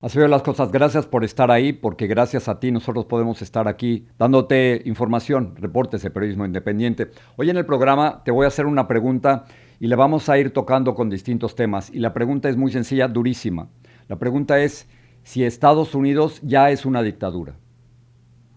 Así veo las cosas. Gracias por estar ahí, porque gracias a ti nosotros podemos estar aquí dándote información, reportes de periodismo independiente. Hoy en el programa te voy a hacer una pregunta y le vamos a ir tocando con distintos temas. Y la pregunta es muy sencilla, durísima. La pregunta es si Estados Unidos ya es una dictadura.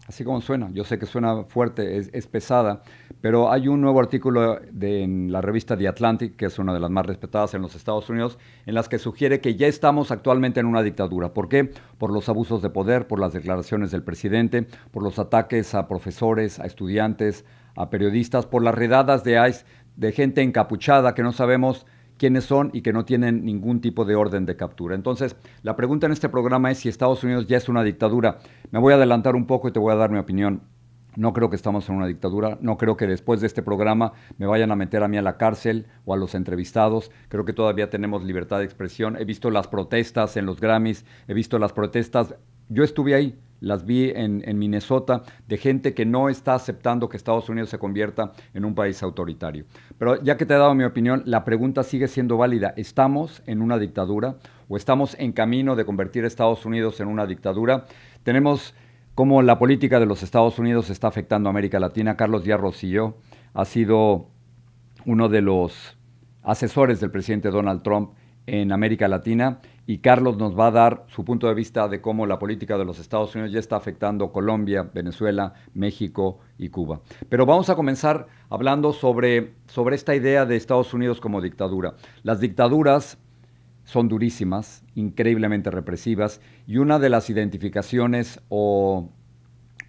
Así como suena, yo sé que suena fuerte, es pesada, pero hay un nuevo artículo en la revista The Atlantic, que es una de las más respetadas en los Estados Unidos, en las que sugiere que ya estamos actualmente en una dictadura. ¿Por qué? Por los abusos de poder, por las declaraciones del presidente, por los ataques a profesores, a estudiantes, a periodistas, por las redadas de ICE de gente encapuchada que no sabemos quiénes son y que no tienen ningún tipo de orden de captura. Entonces, la pregunta en este programa es si Estados Unidos ya es una dictadura. Me voy a adelantar un poco y te voy a dar mi opinión. No creo que estamos en una dictadura, no creo que después de este programa me vayan a meter a mí a la cárcel o a los entrevistados. Creo que todavía tenemos libertad de expresión. He visto las protestas en los Grammys, he visto las protestas. Yo estuve ahí, las vi en Minnesota, de gente que no está aceptando que Estados Unidos se convierta en un país autoritario. Pero ya que te he dado mi opinión, la pregunta sigue siendo válida. ¿Estamos en una dictadura o estamos en camino de convertir a Estados Unidos en una dictadura? Tenemos cómo la política de los Estados Unidos está afectando a América Latina. Carlos Díaz Rosselló ha sido uno de los asesores del presidente Donald Trump en América Latina y Carlos nos va a dar su punto de vista de cómo la política de los Estados Unidos ya está afectando Colombia, Venezuela, México y Cuba. Pero vamos a comenzar hablando sobre esta idea de Estados Unidos como dictadura. Las dictaduras son durísimas, increíblemente represivas, y una de las identificaciones o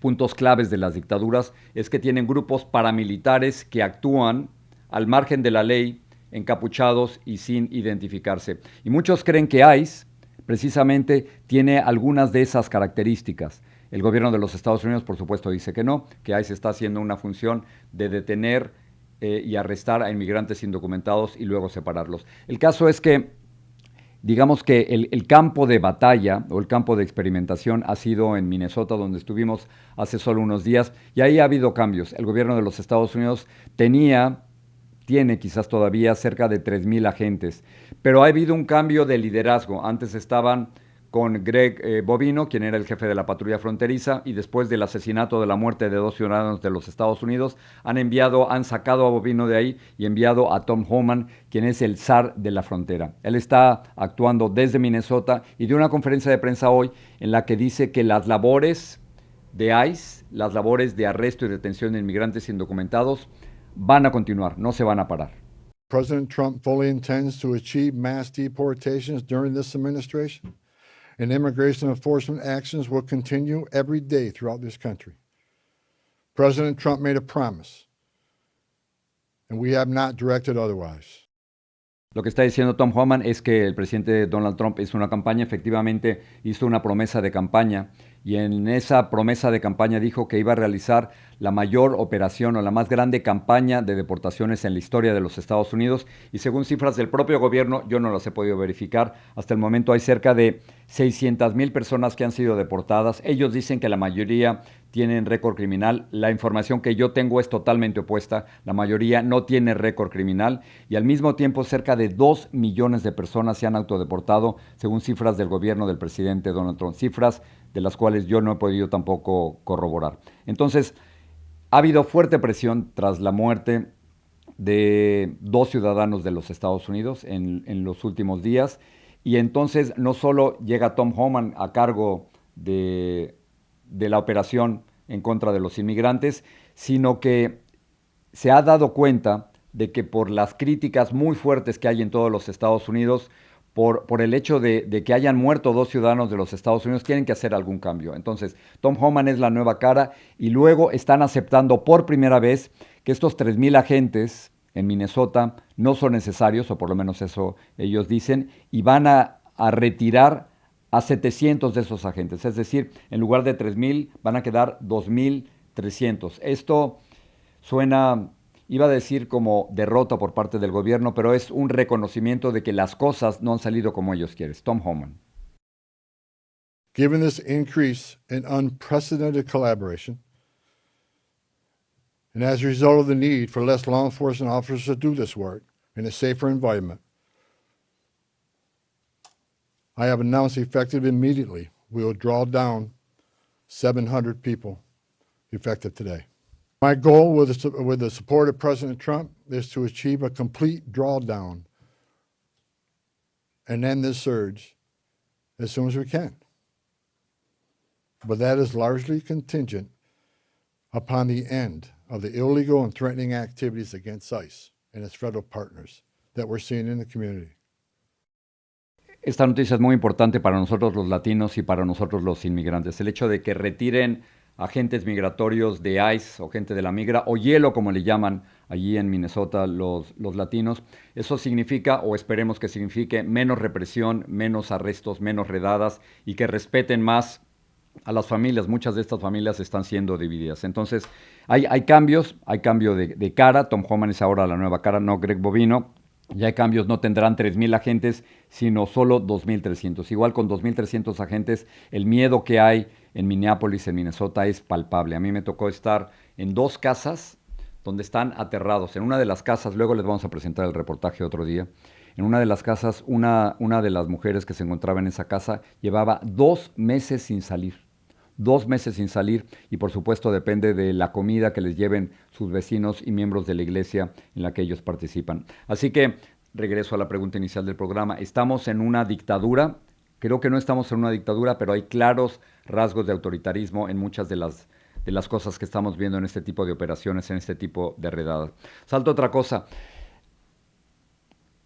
puntos claves de las dictaduras es que tienen grupos paramilitares que actúan al margen de la ley, encapuchados y sin identificarse. Y muchos creen que ICE precisamente tiene algunas de esas características. El gobierno de los Estados Unidos, por supuesto, dice que no, que ICE está haciendo una función de detener y arrestar a inmigrantes indocumentados y luego separarlos. El caso es que digamos que el campo de batalla o el campo de experimentación ha sido en Minnesota, donde estuvimos hace solo unos días, y ahí ha habido cambios. El gobierno de los Estados Unidos tiene quizás todavía cerca de 3,000 agentes, pero ha habido un cambio de liderazgo. Antes estaban con Greg Bovino, quien era el jefe de la patrulla fronteriza, y después del asesinato de la muerte de 2 ciudadanos de los Estados Unidos, han sacado a Bovino de ahí y enviado a Tom Homan, quien es el zar de la frontera. Él está actuando desde Minnesota y dio una conferencia de prensa hoy en la que dice que las labores de ICE, las labores de arresto y detención de inmigrantes indocumentados, van a continuar, no se van a parar. President Trump fully intends to achieve mass deportations during this administration, and immigration enforcement actions will continue every day throughout this country. President Trump made a promise, and we have not directed otherwise. Lo que está diciendo Tom Homan es que el presidente Donald Trump hizo una campaña, efectivamente hizo una promesa de campaña y en esa promesa de campaña dijo que iba a realizar la mayor operación o la más grande campaña de deportaciones en la historia de los Estados Unidos y según cifras del propio gobierno, yo no las he podido verificar, hasta el momento hay cerca de 600,000 personas que han sido deportadas. Ellos dicen que la mayoría tienen récord criminal. La información que yo tengo es totalmente opuesta. La mayoría no tiene récord criminal y al mismo tiempo cerca de 2 millones de personas se han autodeportado según cifras del gobierno del presidente Donald Trump. Cifras de las cuales yo no he podido tampoco corroborar. Entonces, ha habido fuerte presión tras la muerte de 2 ciudadanos de los Estados Unidos en los últimos días. Y entonces no solo llega Tom Homan a cargo de la operación en contra de los inmigrantes, sino que se ha dado cuenta de que por las críticas muy fuertes que hay en todos los Estados Unidos, por el hecho de que hayan muerto 2 ciudadanos de los Estados Unidos, tienen que hacer algún cambio. Entonces, Tom Homan es la nueva cara y luego están aceptando por primera vez que estos 3,000 agentes en Minnesota no son necesarios, o por lo menos eso ellos dicen, y van a retirar a 700 de esos agentes. Es decir, en lugar de 3,000 van a quedar 2,300. Esto suena, iba a decir como derrota por parte del gobierno, pero es un reconocimiento de que las cosas no han salido como ellos quieren. Tom Homan. Given this increase in unprecedented collaboration, and as a result of the need for less law enforcement officers to do this work in a safer environment, I have announced effective immediately, we will draw down 700 people effective today. My goal with the support of President Trump is to achieve a complete drawdown and end this surge as soon as we can. But that is largely contingent upon the end of the illegal and threatening activities against ICE and its federal partners that we're seeing in the community. Esta noticia es muy importante para nosotros los latinos y para nosotros los inmigrantes. El hecho de que retiren agentes migratorios de ICE o gente de la migra, o hielo como le llaman allí en Minnesota los latinos, eso significa, o esperemos que signifique, menos represión, menos arrestos, menos redadas y que respeten más a las familias. Muchas de estas familias están siendo divididas. Entonces, hay cambios, hay cambio de cara. Tom Homan es ahora la nueva cara, no Greg Bovino. Ya hay cambios, no tendrán 3,000 agentes, sino solo 2,300. Igual con 2,300 agentes, el miedo que hay en Minneapolis, en Minnesota, es palpable. A mí me tocó estar en 2 casas donde están aterrados. En una de las casas, luego les vamos a presentar el reportaje otro día, en una de las casas, una de las mujeres que se encontraba en esa casa llevaba 2 meses sin salir. 2 meses sin salir, y por supuesto depende de la comida que les lleven sus vecinos y miembros de la iglesia en la que ellos participan. Así que regreso a la pregunta inicial del programa. ¿Estamos en una dictadura? Creo que no estamos en una dictadura, pero hay claros rasgos de autoritarismo en muchas de las cosas que estamos viendo en este tipo de operaciones, en este tipo de redadas. Salto a otra cosa.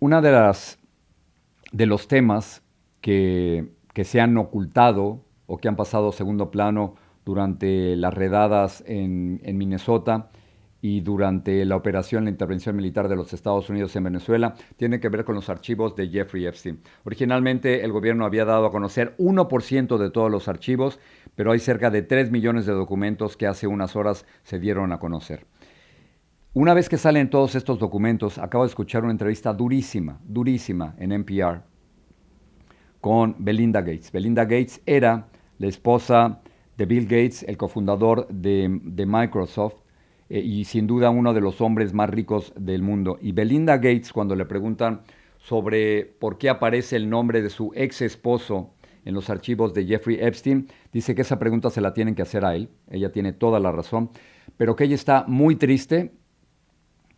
Una de los temas que se han ocultado o que han pasado a segundo plano durante las redadas en Minnesota y durante la operación, la intervención militar de los Estados Unidos en Venezuela, tiene que ver con los archivos de Jeffrey Epstein. Originalmente el gobierno había dado a conocer 1% de todos los archivos, pero hay cerca de 3 millones de documentos que hace unas horas se dieron a conocer. Una vez que salen todos estos documentos, acabo de escuchar una entrevista durísima en NPR con Belinda Gates. Belinda Gates era la esposa de Bill Gates, el cofundador de Microsoft, y sin duda uno de los hombres más ricos del mundo. Y Belinda Gates, cuando le preguntan sobre por qué aparece el nombre de su ex esposo en los archivos de Jeffrey Epstein, dice que esa pregunta se la tienen que hacer a él. Ella tiene toda la razón, pero que ella está muy triste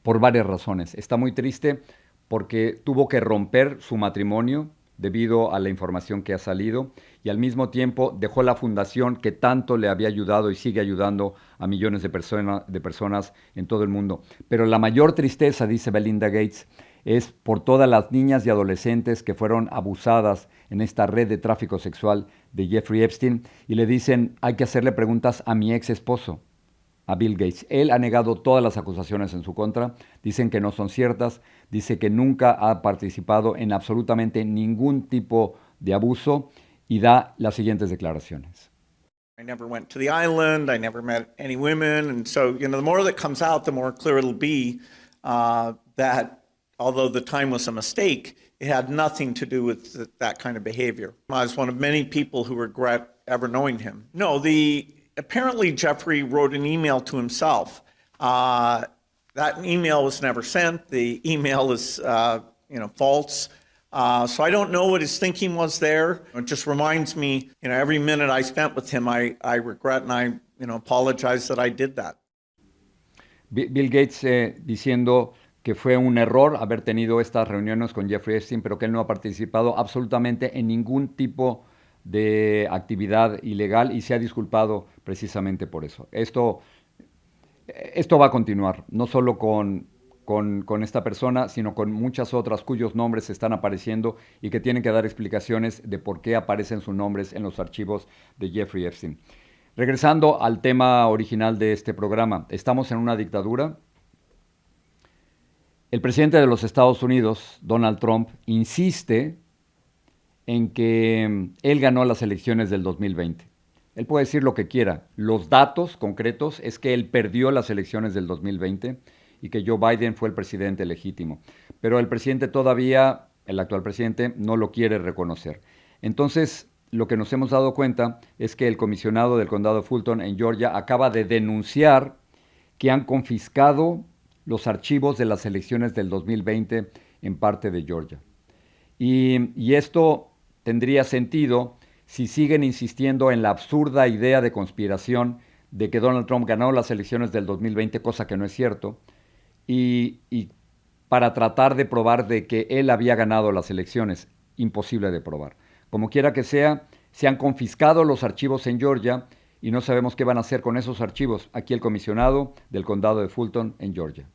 por varias razones. Está muy triste porque tuvo que romper su matrimonio debido a la información que ha salido, y al mismo tiempo dejó la fundación que tanto le había ayudado y sigue ayudando a millones de personas en todo el mundo. Pero la mayor tristeza, dice Belinda Gates, es por todas las niñas y adolescentes que fueron abusadas en esta red de tráfico sexual de Jeffrey Epstein, y le dicen, hay que hacerle preguntas a mi ex esposo, a Bill Gates. Él ha negado todas las acusaciones en su contra, dicen que no son ciertas, dice que nunca ha participado en absolutamente ningún tipo de abuso y da las siguientes declaraciones. I never went to the island, I never met any women, and so, the more that comes out, the more clear it'll be that although the time was a mistake, it had nothing to do with that kind of behavior. I was one of many people who regret ever knowing him. No, apparently Jeffrey wrote an email to himself. That email was never sent. The email is, false. So I don't know what his thinking was there. It just reminds me, every minute I spent with him, I regret and I, apologize that I did that. Bill Gates diciendo que fue un error haber tenido estas reuniones con Jeffrey Epstein, pero que él no ha participado absolutamente en ningún tipo de actividad ilegal y se ha disculpado precisamente por eso. Esto va a continuar, no solo con esta persona, sino con muchas otras cuyos nombres están apareciendo y que tienen que dar explicaciones de por qué aparecen sus nombres en los archivos de Jeffrey Epstein. Regresando al tema original de este programa, ¿estamos en una dictadura? El presidente de los Estados Unidos, Donald Trump, insiste en que él ganó las elecciones del 2020. Él puede decir lo que quiera. Los datos concretos es que él perdió las elecciones del 2020 y que Joe Biden fue el presidente legítimo. Pero el presidente todavía, el actual presidente, no lo quiere reconocer. Entonces, lo que nos hemos dado cuenta es que el comisionado del condado de Fulton en Georgia acaba de denunciar que han confiscado los archivos de las elecciones del 2020 en parte de Georgia. Y esto tendría sentido si siguen insistiendo en la absurda idea de conspiración de que Donald Trump ganó las elecciones del 2020, cosa que no es cierto, y para tratar de probar de que él había ganado las elecciones. Imposible de probar. Como quiera que sea, se han confiscado los archivos en Georgia y no sabemos qué van a hacer con esos archivos. Aquí el comisionado del condado de Fulton, en Georgia.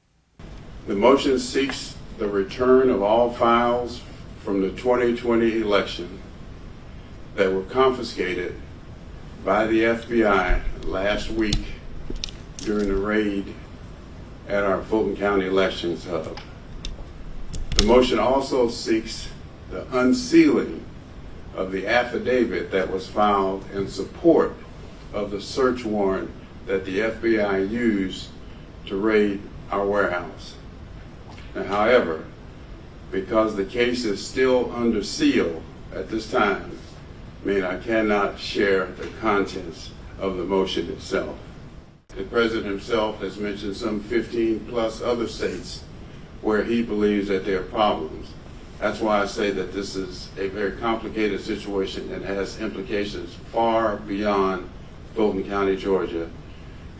The motion seeks the return of all files from the 2020 election that were confiscated by the FBI last week during the raid at our Fulton County Elections Hub. The motion also seeks the unsealing of the affidavit that was filed in support of the search warrant that the FBI used to raid our warehouse. Now, however, because the case is still under seal at this time, I cannot share the contents of the motion itself. The President himself has mentioned some 15 plus other states where he believes that there are problems. That's why I say that this is a very complicated situation and has implications far beyond Fulton County, Georgia.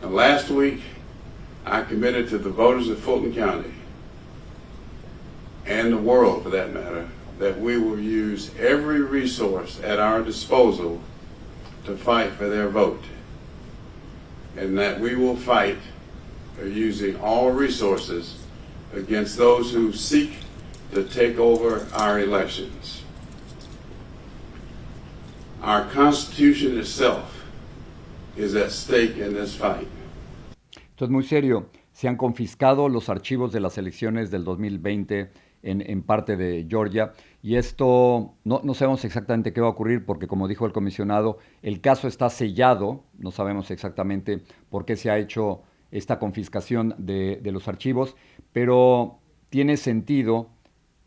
And last week, I committed to the voters of Fulton County, and the world for that matter, that we will use every resource at our disposal to fight for their vote. And that we will fight using all resources against those who seek to take over our elections. Our Constitution itself is at stake in this fight. Esto es muy serio. Se han confiscado los archivos de las elecciones del 2020 en parte de Georgia, y esto no sabemos exactamente qué va a ocurrir porque, como dijo el comisionado, el caso está sellado. No sabemos exactamente por qué se ha hecho esta confiscación de los archivos, pero tiene sentido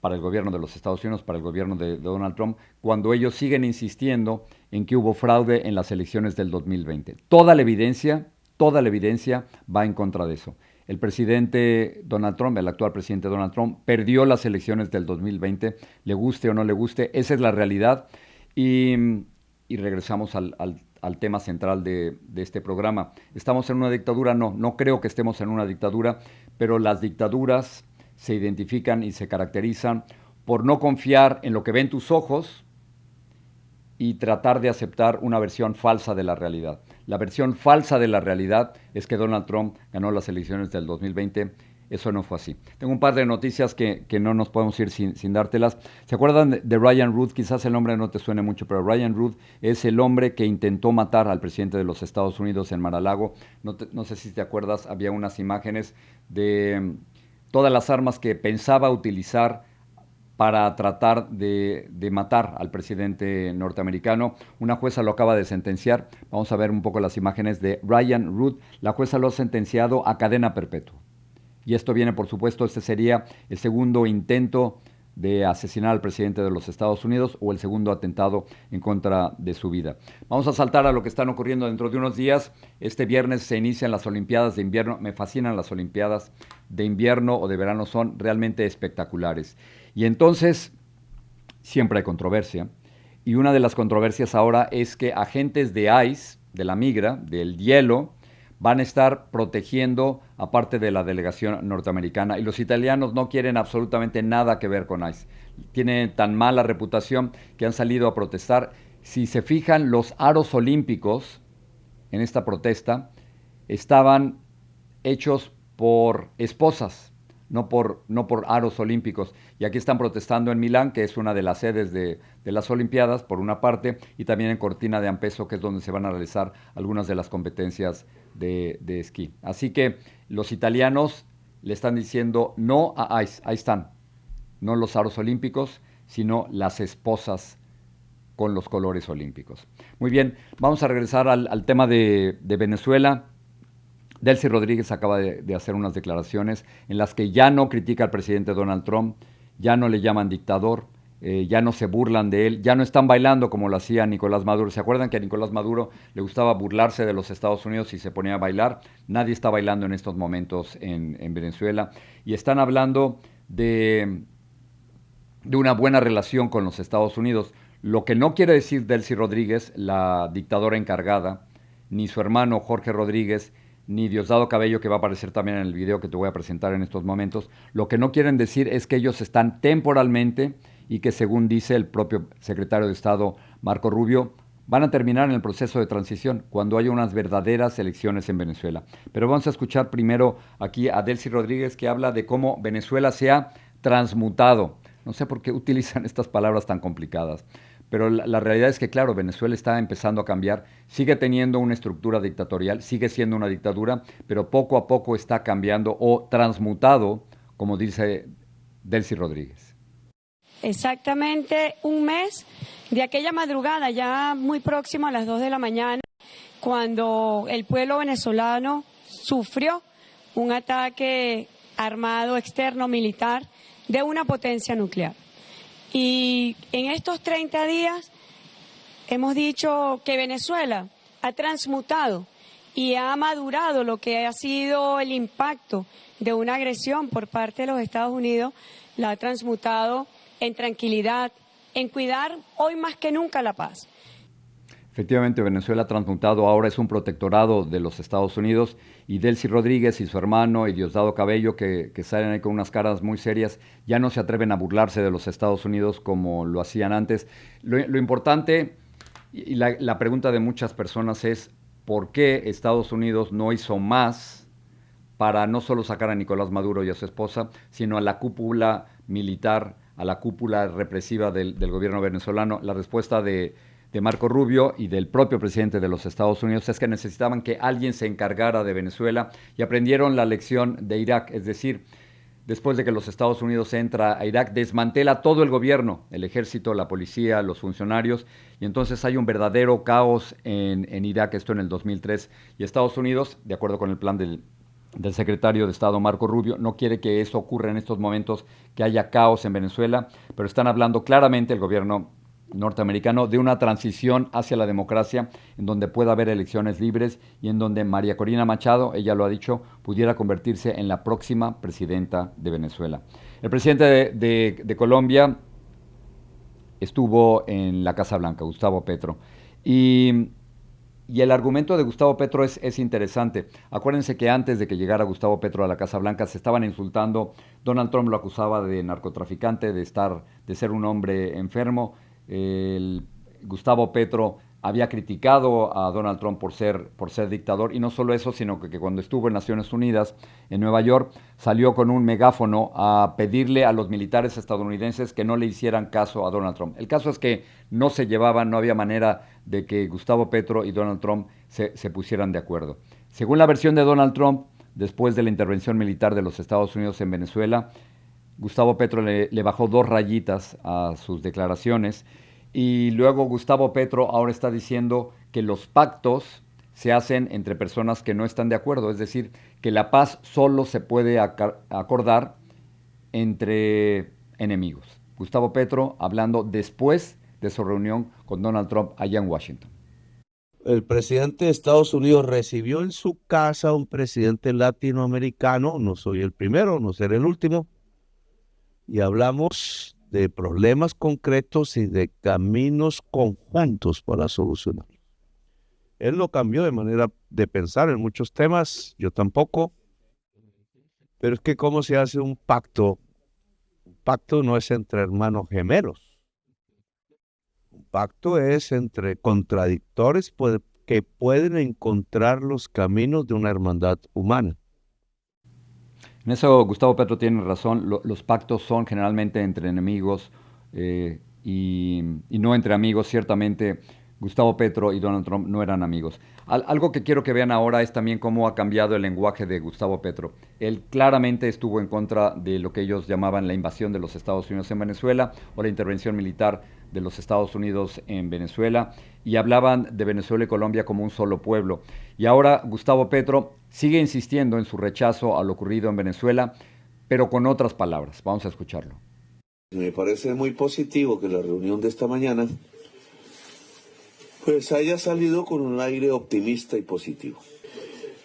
para el gobierno de los Estados Unidos, para el gobierno de Donald Trump, cuando ellos siguen insistiendo en que hubo fraude en las elecciones del 2020. Toda la evidencia va en contra de eso. El presidente Donald Trump, el actual presidente Donald Trump, perdió las elecciones del 2020, le guste o no le guste, esa es la realidad. Y regresamos al tema central de este programa. ¿Estamos en una dictadura? No creo que estemos en una dictadura, pero las dictaduras se identifican y se caracterizan por no confiar en lo que ven tus ojos y tratar de aceptar una versión falsa de la realidad. La versión falsa de la realidad es que Donald Trump ganó las elecciones del 2020. Eso no fue así. Tengo un par de noticias que no nos podemos ir sin dártelas. ¿Se acuerdan de Ryan Root? Quizás el nombre no te suene mucho, pero Ryan Root es el hombre que intentó matar al presidente de los Estados Unidos en Mar-a-Lago. No sé si te acuerdas, había unas imágenes de todas las armas que pensaba utilizar para tratar de matar al presidente norteamericano. Una jueza lo acaba de sentenciar. Vamos a ver un poco las imágenes de Ryan Root. La jueza lo ha sentenciado a cadena perpetua. Y esto viene, por supuesto, este sería el segundo intento de asesinar al presidente de los Estados Unidos o el segundo atentado en contra de su vida. Vamos a saltar a lo que están ocurriendo dentro de unos días. Este viernes se inician las Olimpiadas de Invierno. Me fascinan las Olimpiadas de invierno o de verano, son realmente espectaculares. Y entonces, siempre hay controversia. Y una de las controversias ahora es que agentes de ICE, de la migra, del hielo, van a estar protegiendo a parte de la delegación norteamericana. Y los italianos no quieren absolutamente nada que ver con ICE. Tienen tan mala reputación que han salido a protestar. Si se fijan, los aros olímpicos en esta protesta estaban hechos por esposas, no por aros olímpicos. Y aquí están protestando en Milán, que es una de las sedes de las Olimpiadas, por una parte, y también en Cortina de Ampezzo, que es donde se van a realizar algunas de las competencias de esquí. Así que los italianos le están diciendo no a ICE. Ahí están, no los aros olímpicos, sino las esposas con los colores olímpicos. Muy bien, vamos a regresar al tema de Venezuela. Delcy Rodríguez acaba de hacer unas declaraciones en las que ya no critica al presidente Donald Trump, ya no le llaman dictador, ya no se burlan de él, ya no están bailando como lo hacía Nicolás Maduro. ¿Se acuerdan que a Nicolás Maduro le gustaba burlarse de los Estados Unidos y se ponía a bailar? Nadie está bailando en estos momentos en Venezuela. Y están hablando de una buena relación con los Estados Unidos. Lo que no quiere decir Delcy Rodríguez, la dictadora encargada, ni su hermano Jorge Rodríguez, ni Diosdado Cabello, que va a aparecer también en el video que te voy a presentar en estos momentos, lo que no quieren decir es que ellos están temporalmente y que, según dice el propio secretario de Estado Marco Rubio, van a terminar en el proceso de transición cuando haya unas verdaderas elecciones en Venezuela. Pero vamos a escuchar primero aquí a Delcy Rodríguez, que habla de cómo Venezuela se ha transmutado. No sé por qué utilizan estas palabras tan complicadas, pero la realidad es que, claro, Venezuela está empezando a cambiar, sigue teniendo una estructura dictatorial, sigue siendo una dictadura, pero poco a poco está cambiando o transmutado, como dice Delcy Rodríguez. Exactamente un mes de aquella madrugada, ya muy próximo a las 2 de la mañana, cuando el pueblo venezolano sufrió un ataque armado externo militar de una potencia nuclear. Y en estos 30 días hemos dicho que Venezuela ha transmutado y ha madurado lo que ha sido el impacto de una agresión por parte de los Estados Unidos, la ha transmutado en tranquilidad, en cuidar hoy más que nunca la paz. Efectivamente, Venezuela transmutado ahora es un protectorado de los Estados Unidos, y Delcy Rodríguez y su hermano y Diosdado Cabello, que salen ahí con unas caras muy serias, ya no se atreven a burlarse de los Estados Unidos como lo hacían antes. Lo importante y la pregunta de muchas personas es ¿por qué Estados Unidos no hizo más para no solo sacar a Nicolás Maduro y a su esposa, sino a la cúpula militar, a la cúpula represiva del gobierno venezolano? La respuesta de Marco Rubio y del propio presidente de los Estados Unidos es que necesitaban que alguien se encargara de Venezuela, y aprendieron la lección de Irak, es decir, después de que los Estados Unidos entra a Irak, desmantela todo el gobierno, el ejército, la policía, los funcionarios, y entonces hay un verdadero caos en Irak, esto en el 2003, y Estados Unidos, de acuerdo con el plan del secretario de Estado Marco Rubio, no quiere que eso ocurra en estos momentos, que haya caos en Venezuela, pero están hablando claramente el gobierno norteamericano de una transición hacia la democracia, en donde pueda haber elecciones libres y en donde María Corina Machado, ella lo ha dicho, pudiera convertirse en la próxima presidenta de Venezuela. El presidente de Colombia estuvo en la Casa Blanca, Gustavo Petro, y el argumento de Gustavo Petro es interesante. Acuérdense que antes de que llegara Gustavo Petro a la Casa Blanca se estaban insultando. Donald Trump lo acusaba de narcotraficante, de ser un hombre enfermo. Gustavo Petro había criticado a Donald Trump por ser dictador, y no solo eso, sino que cuando estuvo en Naciones Unidas, en Nueva York, salió con un megáfono a pedirle a los militares estadounidenses que no le hicieran caso a Donald Trump. El caso es que no se llevaban, no había manera de que Gustavo Petro y Donald Trump se pusieran de acuerdo. Según la versión de Donald Trump, después de la intervención militar de los Estados Unidos en Venezuela, Gustavo Petro le bajó 2 rayitas a sus declaraciones, y luego Gustavo Petro ahora está diciendo que los pactos se hacen entre personas que no están de acuerdo, es decir, que la paz solo se puede acordar entre enemigos. Gustavo Petro hablando después de su reunión con Donald Trump allá en Washington. El presidente de Estados Unidos recibió en su casa a un presidente latinoamericano, no soy el primero, no seré el último, y hablamos de problemas concretos y de caminos conjuntos para solucionarlos. Él no cambió de manera de pensar en muchos temas, yo tampoco, pero es que ¿cómo se hace un pacto? Un pacto no es entre hermanos gemelos. Un pacto es entre contradictores que pueden encontrar los caminos de una hermandad humana. En eso Gustavo Petro tiene razón. Los pactos son generalmente entre enemigos y no entre amigos. Ciertamente Gustavo Petro y Donald Trump no eran amigos. Algo que quiero que vean ahora es también cómo ha cambiado el lenguaje de Gustavo Petro. Él claramente estuvo en contra de lo que ellos llamaban la invasión de los Estados Unidos en Venezuela o la intervención militar de los Estados Unidos en Venezuela, y hablaban de Venezuela y Colombia como un solo pueblo. Y ahora Gustavo Petro sigue insistiendo en su rechazo a lo ocurrido en Venezuela, pero con otras palabras. Vamos a escucharlo. Me parece muy positivo que la reunión de esta mañana pues haya salido con un aire optimista y positivo.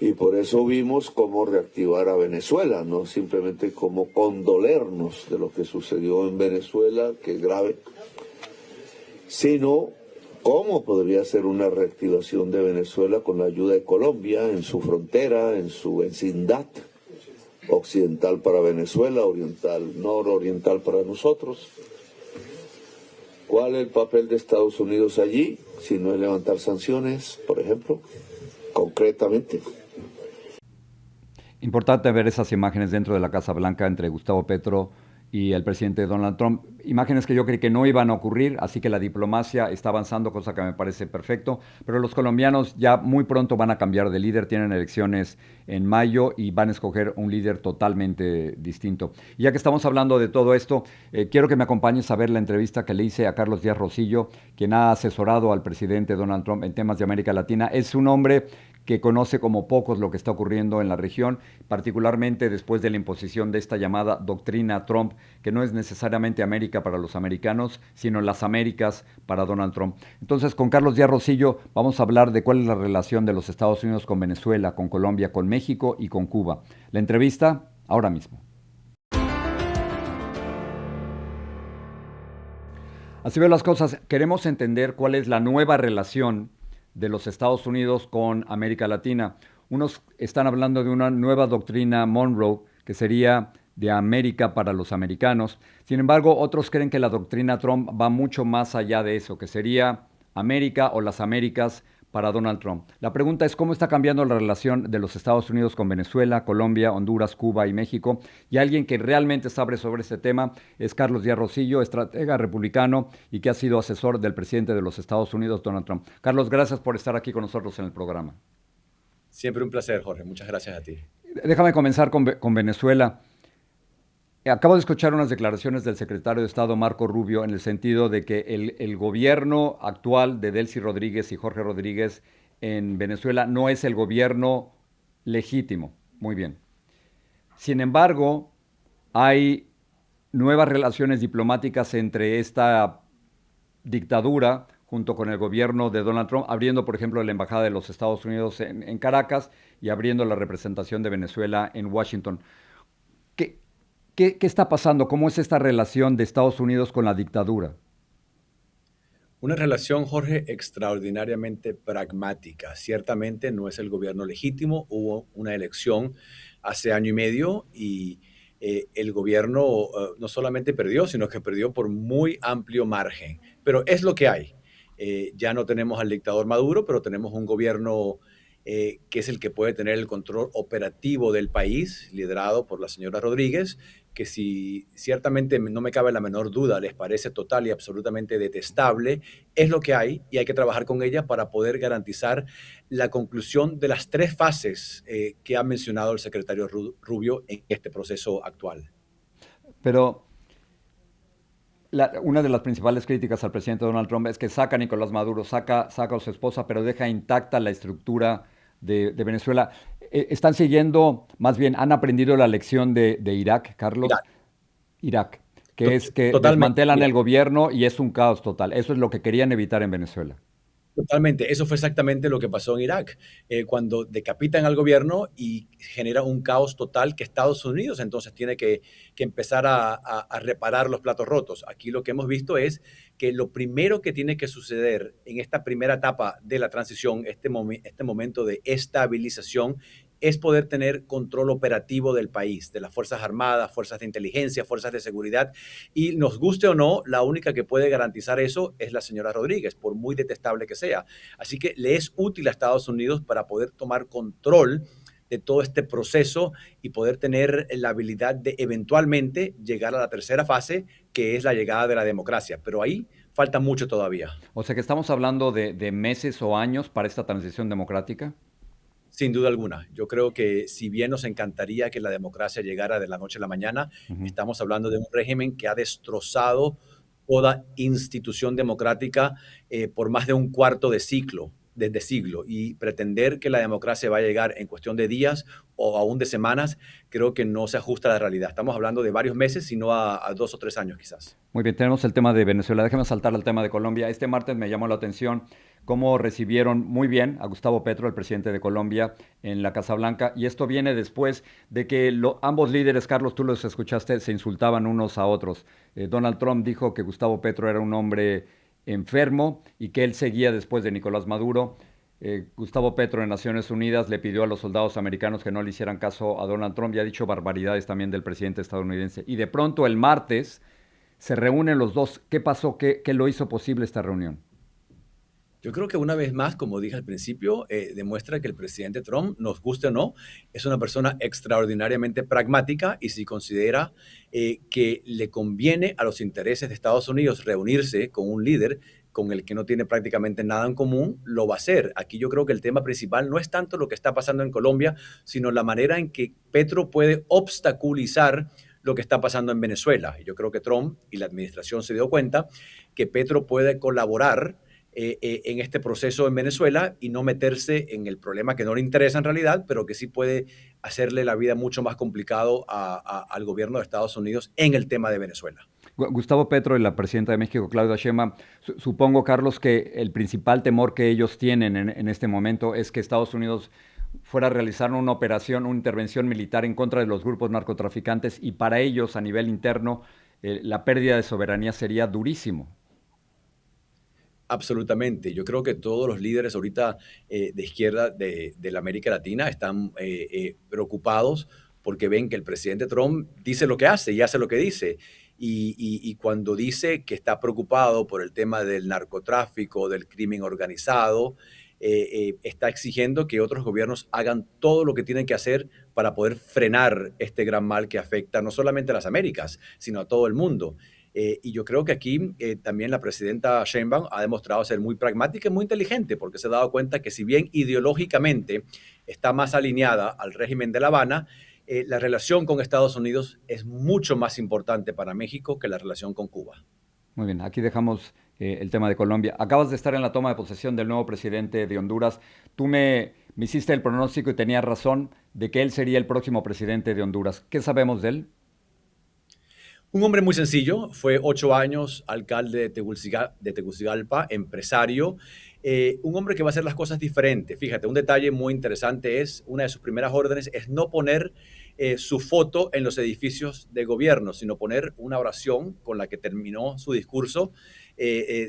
Y por eso vimos cómo reactivar a Venezuela, no simplemente cómo condolernos de lo que sucedió en Venezuela, que es grave, sino cómo podría ser una reactivación de Venezuela con la ayuda de Colombia en su frontera, en su vecindad, occidental para Venezuela, oriental, nororiental para nosotros. ¿Cuál es el papel de Estados Unidos allí? Si no es levantar sanciones, por ejemplo, concretamente. Importante ver esas imágenes dentro de la Casa Blanca entre Gustavo Petro y el presidente Donald Trump. Imágenes que yo creí que no iban a ocurrir, así que la diplomacia está avanzando, cosa que me parece perfecto. Pero los colombianos ya muy pronto van a cambiar de líder, tienen elecciones en mayo y van a escoger un líder totalmente distinto. Y ya que estamos hablando de todo esto, quiero que me acompañes a ver la entrevista que le hice a Carlos Díaz Rosillo, quien ha asesorado al presidente Donald Trump en temas de América Latina. Es un hombre que conoce como pocos lo que está ocurriendo en la región, particularmente después de la imposición de esta llamada doctrina Trump, que no es necesariamente América para los americanos, sino las Américas para Donald Trump. Entonces, con Carlos Díaz Rosillo vamos a hablar de cuál es la relación de los Estados Unidos con Venezuela, con Colombia, con México y con Cuba. La entrevista ahora mismo. Así veo las cosas. Queremos entender cuál es la nueva relación de los Estados Unidos con América Latina. Unos están hablando de una nueva doctrina Monroe, que sería de América para los americanos. Sin embargo, otros creen que la doctrina Trump va mucho más allá de eso, que sería América o las Américas para Donald Trump. La pregunta es cómo está cambiando la relación de los Estados Unidos con Venezuela, Colombia, Honduras, Cuba y México. Y alguien que realmente sabe sobre este tema es Carlos Díaz Rosillo, estratega republicano y que ha sido asesor del presidente de los Estados Unidos, Donald Trump. Carlos, gracias por estar aquí con nosotros en el programa. Siempre un placer, Jorge. Muchas gracias a ti. Déjame comenzar con Venezuela. Acabo de escuchar unas declaraciones del secretario de Estado, Marco Rubio, en el sentido de que el gobierno actual de Delcy Rodríguez y Jorge Rodríguez en Venezuela no es el gobierno legítimo. Muy bien. Sin embargo, hay nuevas relaciones diplomáticas entre esta dictadura junto con el gobierno de Donald Trump, abriendo, por ejemplo, la Embajada de los Estados Unidos en Caracas y abriendo la representación de Venezuela en Washington. ¿Qué está pasando? ¿Cómo es esta relación de Estados Unidos con la dictadura? Una relación, Jorge, extraordinariamente pragmática. Ciertamente no es el gobierno legítimo. Hubo una elección hace año y medio y el gobierno no solamente perdió, sino que perdió por muy amplio margen. Pero es lo que hay. Ya no tenemos al dictador Maduro, pero tenemos un gobierno que es el que puede tener el control operativo del país, liderado por la señora Rodríguez, que si ciertamente no me cabe la menor duda, les parece total y absolutamente detestable, es lo que hay y hay que trabajar con ella para poder garantizar la conclusión de las 3 fases que ha mencionado el secretario Rubio en este proceso actual. Pero una de las principales críticas al presidente Donald Trump es que saca a Nicolás Maduro, saca a su esposa, pero deja intacta la estructura de Venezuela. ¿Están siguiendo, más bien, han aprendido la lección de Irak, Carlos? Irak, que es que desmantelan el gobierno y es un caos total. Eso es lo que querían evitar en Venezuela. Totalmente, eso fue exactamente lo que pasó en Irak, cuando decapitan al gobierno y genera un caos total que Estados Unidos entonces tiene que empezar a reparar los platos rotos. Aquí lo que hemos visto es que lo primero que tiene que suceder en esta primera etapa de la transición, este momento de estabilización, es poder tener control operativo del país, de las Fuerzas Armadas, Fuerzas de Inteligencia, Fuerzas de Seguridad. Y nos guste o no, la única que puede garantizar eso es la señora Rodríguez, por muy detestable que sea. Así que le es útil a Estados Unidos para poder tomar control de todo este proceso y poder tener la habilidad de eventualmente llegar a la tercera fase, que es la llegada de la democracia. Pero ahí falta mucho todavía. O sea que estamos hablando de meses o años para esta transición democrática. Sin duda alguna. Yo creo que si bien nos encantaría que la democracia llegara de la noche a la mañana, estamos hablando de un régimen que ha destrozado toda institución democrática por más de un cuarto de siglo, y pretender que la democracia va a llegar en cuestión de días o aún de semanas, creo que no se ajusta a la realidad. Estamos hablando de varios meses, sino a 2 o 3 años quizás. Muy bien, tenemos el tema de Venezuela. Déjeme saltar al tema de Colombia. Este martes me llamó la atención cómo recibieron muy bien a Gustavo Petro, el presidente de Colombia, en la Casa Blanca. Y esto viene después de que ambos líderes, Carlos, tú los escuchaste, se insultaban unos a otros. Donald Trump dijo que Gustavo Petro era un hombre enfermo y que él seguía después de Nicolás Maduro. Gustavo Petro en Naciones Unidas le pidió a los soldados americanos que no le hicieran caso a Donald Trump y ha dicho barbaridades también del presidente estadounidense. Y de pronto el martes se reúnen los dos. ¿Qué pasó? ¿Qué lo hizo posible esta reunión? Yo creo que una vez más, como dije al principio, demuestra que el presidente Trump, nos guste o no, es una persona extraordinariamente pragmática y si considera que le conviene a los intereses de Estados Unidos reunirse con un líder con el que no tiene prácticamente nada en común, lo va a hacer. Aquí yo creo que el tema principal no es tanto lo que está pasando en Colombia, sino la manera en que Petro puede obstaculizar lo que está pasando en Venezuela. Y yo creo que Trump y la administración se dio cuenta que Petro puede colaborar en este proceso en Venezuela y no meterse en el problema que no le interesa en realidad, pero que sí puede hacerle la vida mucho más complicado al gobierno de Estados Unidos en el tema de Venezuela. Gustavo Petro y la presidenta de México, Claudia Sheinbaum, supongo, Carlos, que el principal temor que ellos tienen en este momento es que Estados Unidos fuera a realizar una operación, una intervención militar en contra de los grupos narcotraficantes y para ellos, a nivel interno, la pérdida de soberanía sería durísimo. Absolutamente. Yo creo que todos los líderes ahorita de izquierda de la América Latina están preocupados porque ven que el presidente Trump dice lo que hace y hace lo que dice. Y cuando dice que está preocupado por el tema del narcotráfico, del crimen organizado, está exigiendo que otros gobiernos hagan todo lo que tienen que hacer para poder frenar este gran mal que afecta no solamente a las Américas, sino a todo el mundo. Y yo creo que aquí también la presidenta Sheinbaum ha demostrado ser muy pragmática y muy inteligente, porque se ha dado cuenta que si bien ideológicamente está más alineada al régimen de La Habana, la relación con Estados Unidos es mucho más importante para México que la relación con Cuba. Muy bien, aquí dejamos el tema de Colombia. Acabas de estar en la toma de posesión del nuevo presidente de Honduras. Tú me hiciste el pronóstico y tenías razón de que él sería el próximo presidente de Honduras. ¿Qué sabemos de él? Un hombre muy sencillo, fue 8 años alcalde de Tegucigalpa, empresario, un hombre que va a hacer las cosas diferentes. Fíjate, un detalle muy interesante es, una de sus primeras órdenes es no poner su foto en los edificios de gobierno, sino poner una oración con la que terminó su discurso,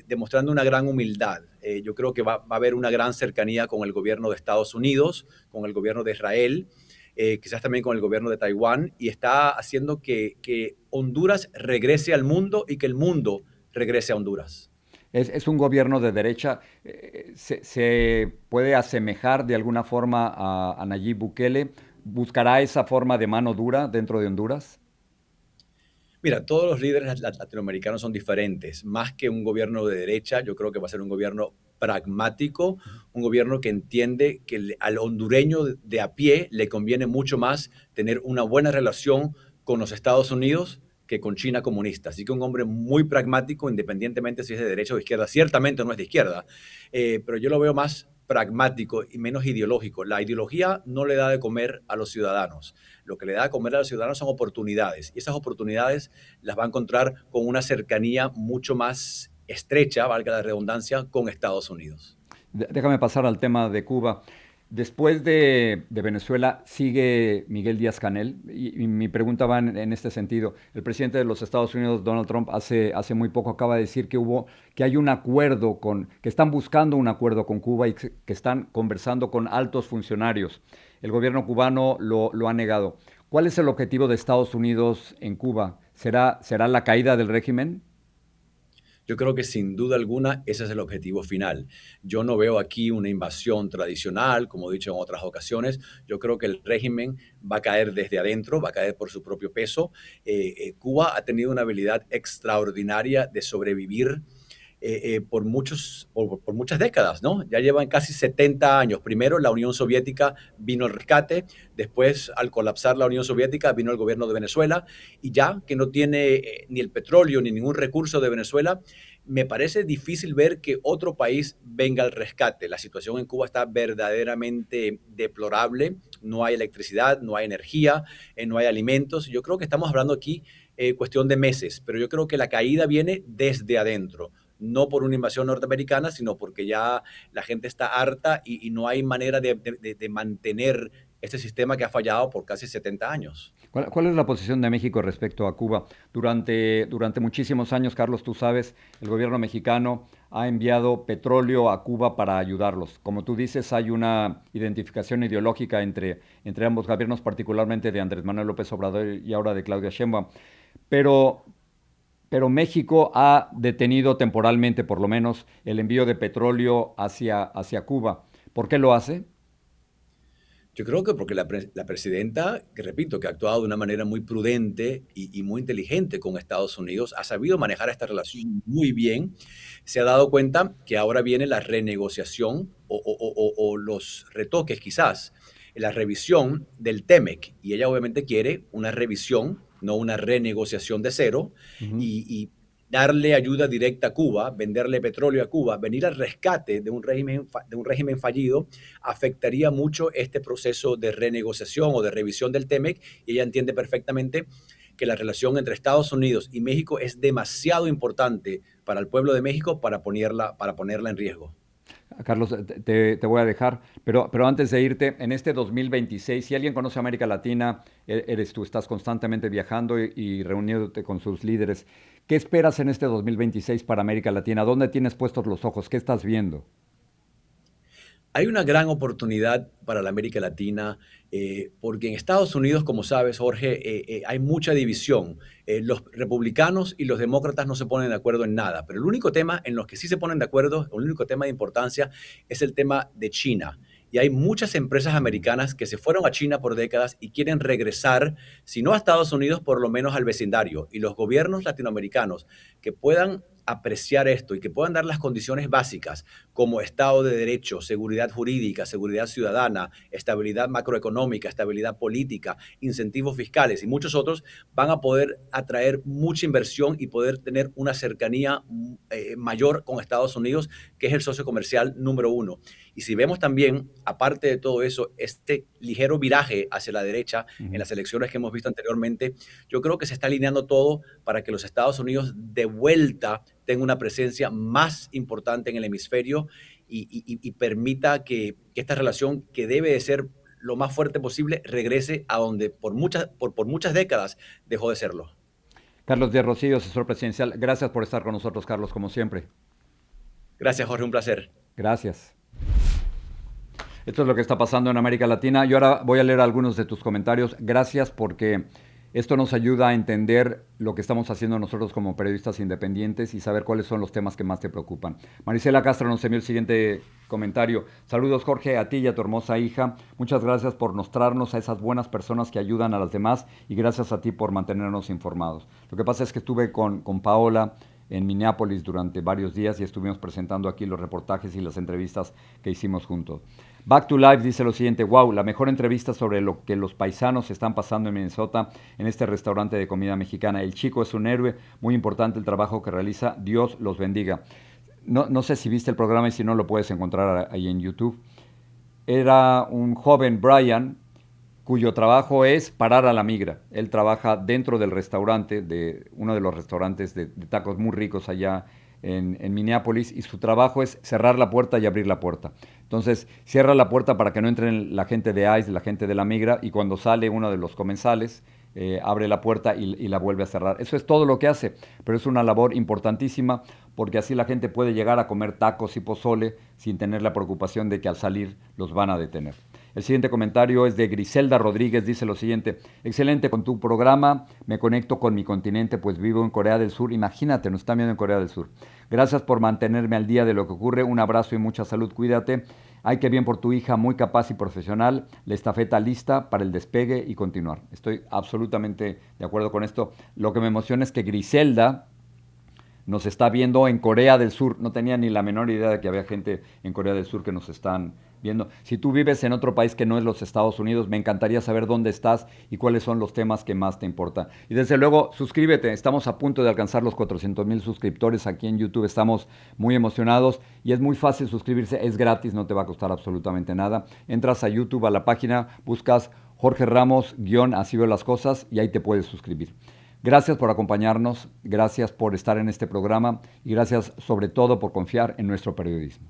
demostrando una gran humildad. Yo creo que va a haber una gran cercanía con el gobierno de Estados Unidos, con el gobierno de Israel, quizás también con el gobierno de Taiwán, y está haciendo que Honduras regrese al mundo y que el mundo regrese a Honduras. Es un gobierno de derecha. ¿Se puede asemejar de alguna forma a Nayib Bukele? ¿Buscará esa forma de mano dura dentro de Honduras? Mira, todos los líderes latinoamericanos son diferentes. Más que un gobierno de derecha, yo creo que va a ser un gobierno pragmático, un gobierno que entiende que al hondureño de a pie le conviene mucho más tener una buena relación con los Estados Unidos que con China comunista. Así que un hombre muy pragmático, independientemente si es de derecha o de izquierda. Ciertamente no es de izquierda, pero yo lo veo más pragmático y menos ideológico. La ideología no le da de comer a los ciudadanos. Lo que le da de comer a los ciudadanos son oportunidades. Y esas oportunidades las va a encontrar con una cercanía mucho más estrecha, valga la redundancia, con Estados Unidos. Déjame pasar al tema de Cuba. Después de Venezuela sigue Miguel Díaz-Canel y mi pregunta va en este sentido. El presidente de los Estados Unidos, Donald Trump, hace muy poco acaba de decir que hay un acuerdo que están buscando un acuerdo con Cuba y que están conversando con altos funcionarios. El gobierno cubano lo ha negado. ¿Cuál es el objetivo de Estados Unidos en Cuba? ¿Será la caída del régimen? Yo creo que sin duda alguna ese es el objetivo final. Yo no veo aquí una invasión tradicional, como he dicho en otras ocasiones. Yo creo que el régimen va a caer desde adentro, va a caer por su propio peso. Cuba ha tenido una habilidad extraordinaria de sobrevivir por muchas décadas, ¿no? Ya llevan casi 70 años. Primero la Unión Soviética vino al rescate, después al colapsar la Unión Soviética vino el gobierno de Venezuela y ya que no tiene ni el petróleo ni ningún recurso de Venezuela, me parece difícil ver que otro país venga al rescate. La situación en Cuba está verdaderamente deplorable, no hay electricidad, no hay energía, no hay alimentos. Yo creo que estamos hablando aquí cuestión de meses, pero yo creo que la caída viene desde adentro. No por una invasión norteamericana, sino porque ya la gente está harta y no hay manera de mantener este sistema que ha fallado por casi 70 años. ¿Cuál es la posición de México respecto a Cuba? Durante muchísimos años, Carlos, tú sabes, el gobierno mexicano ha enviado petróleo a Cuba para ayudarlos. Como tú dices, hay una identificación ideológica entre ambos gobiernos, particularmente de Andrés Manuel López Obrador y ahora de Claudia Sheinbaum. Pero México ha detenido temporalmente, por lo menos, el envío de petróleo hacia Cuba. ¿Por qué lo hace? Yo creo que porque la presidenta, que repito, que ha actuado de una manera muy prudente y muy inteligente con Estados Unidos, ha sabido manejar esta relación muy bien, se ha dado cuenta que ahora viene la renegociación o los retoques quizás, la revisión del TEMEC, y ella obviamente quiere una revisión, no una renegociación de cero, Ujú. y darle ayuda directa a Cuba, venderle petróleo a Cuba, venir al rescate de un régimen fallido, afectaría mucho este proceso de renegociación o de revisión del TEMEC, y ella entiende perfectamente que la relación entre Estados Unidos y México es demasiado importante para el pueblo de México para ponerla en riesgo. Carlos, te voy a dejar, pero antes de irte, en este 2026, si alguien conoce América Latina, eres tú, estás constantemente viajando y reuniéndote con sus líderes. ¿Qué esperas en este 2026 para América Latina? ¿Dónde tienes puestos los ojos? ¿Qué estás viendo? Hay una gran oportunidad para la América Latina porque en Estados Unidos, como sabes, Jorge, hay mucha división. Los republicanos y los demócratas no se ponen de acuerdo en nada, pero el único tema en los que sí se ponen de acuerdo, el único tema de importancia es el tema de China. Y hay muchas empresas americanas que se fueron a China por décadas y quieren regresar, si no a Estados Unidos, por lo menos al vecindario. Y los gobiernos latinoamericanos que puedan apreciar esto y que puedan dar las condiciones básicas como Estado de Derecho, seguridad jurídica, seguridad ciudadana, estabilidad macroeconómica, estabilidad política, incentivos fiscales y muchos otros, van a poder atraer mucha inversión y poder tener una cercanía mayor con Estados Unidos, que es el socio comercial número uno. Y si vemos también, aparte de todo eso, este ligero viraje hacia la derecha en Ujú. las elecciones que hemos visto anteriormente, yo creo que se está alineando todo para que los Estados Unidos de vuelta tenga una presencia más importante en el hemisferio y permita que esta relación, que debe de ser lo más fuerte posible, regrese a donde por muchas décadas dejó de serlo. Carlos Díaz Rosillo, asesor presidencial. Gracias por estar con nosotros, Carlos, como siempre. Gracias, Jorge, un placer. Gracias. Esto es lo que está pasando en América Latina. Yo ahora voy a leer algunos de tus comentarios. Gracias porque esto nos ayuda a entender lo que estamos haciendo nosotros como periodistas independientes y saber cuáles son los temas que más te preocupan. Marisela Castro nos envió el siguiente comentario. Saludos, Jorge, a ti y a tu hermosa hija. Muchas gracias por mostrarnos a esas buenas personas que ayudan a las demás y gracias a ti por mantenernos informados. Lo que pasa es que estuve con Paola en Minneapolis durante varios días y estuvimos presentando aquí los reportajes y las entrevistas que hicimos juntos. Back to Life dice lo siguiente: wow, la mejor entrevista sobre lo que los paisanos están pasando en Minnesota en este restaurante de comida mexicana. El chico es un héroe, muy importante el trabajo que realiza, Dios los bendiga. No sé si viste el programa y si no lo puedes encontrar ahí en YouTube. Era un joven, Brian, cuyo trabajo es parar a la migra. Él trabaja dentro del restaurante, de uno de los restaurantes de tacos muy ricos allá en Minneapolis, y su trabajo es cerrar la puerta y abrir la puerta. Entonces, cierra la puerta para que no entren la gente de ICE, la gente de la migra, y cuando sale uno de los comensales, abre la puerta y la vuelve a cerrar. Eso es todo lo que hace, pero es una labor importantísima porque así la gente puede llegar a comer tacos y pozole sin tener la preocupación de que al salir los van a detener. El siguiente comentario es de Griselda Rodríguez, dice lo siguiente: excelente con tu programa, me conecto con mi continente, pues vivo en Corea del Sur. Imagínate, nos están viendo en Corea del Sur. Gracias por mantenerme al día de lo que ocurre, un abrazo y mucha salud, cuídate. Ay, qué bien por tu hija, muy capaz y profesional, la estafeta lista para el despegue y continuar. Estoy absolutamente de acuerdo con esto. Lo que me emociona es que Griselda nos está viendo en Corea del Sur. No tenía ni la menor idea de que había gente en Corea del Sur que nos están viendo. Si tú vives en otro país que no es los Estados Unidos, me encantaría saber dónde estás y cuáles son los temas que más te importan. Y desde luego, suscríbete. Estamos a punto de alcanzar los 400,000 suscriptores aquí en YouTube. Estamos muy emocionados y es muy fácil suscribirse. Es gratis, no te va a costar absolutamente nada. Entras a YouTube, a la página, buscas Jorge Ramos, así veo las cosas, y ahí te puedes suscribir. Gracias por acompañarnos, gracias por estar en este programa y gracias sobre todo por confiar en nuestro periodismo.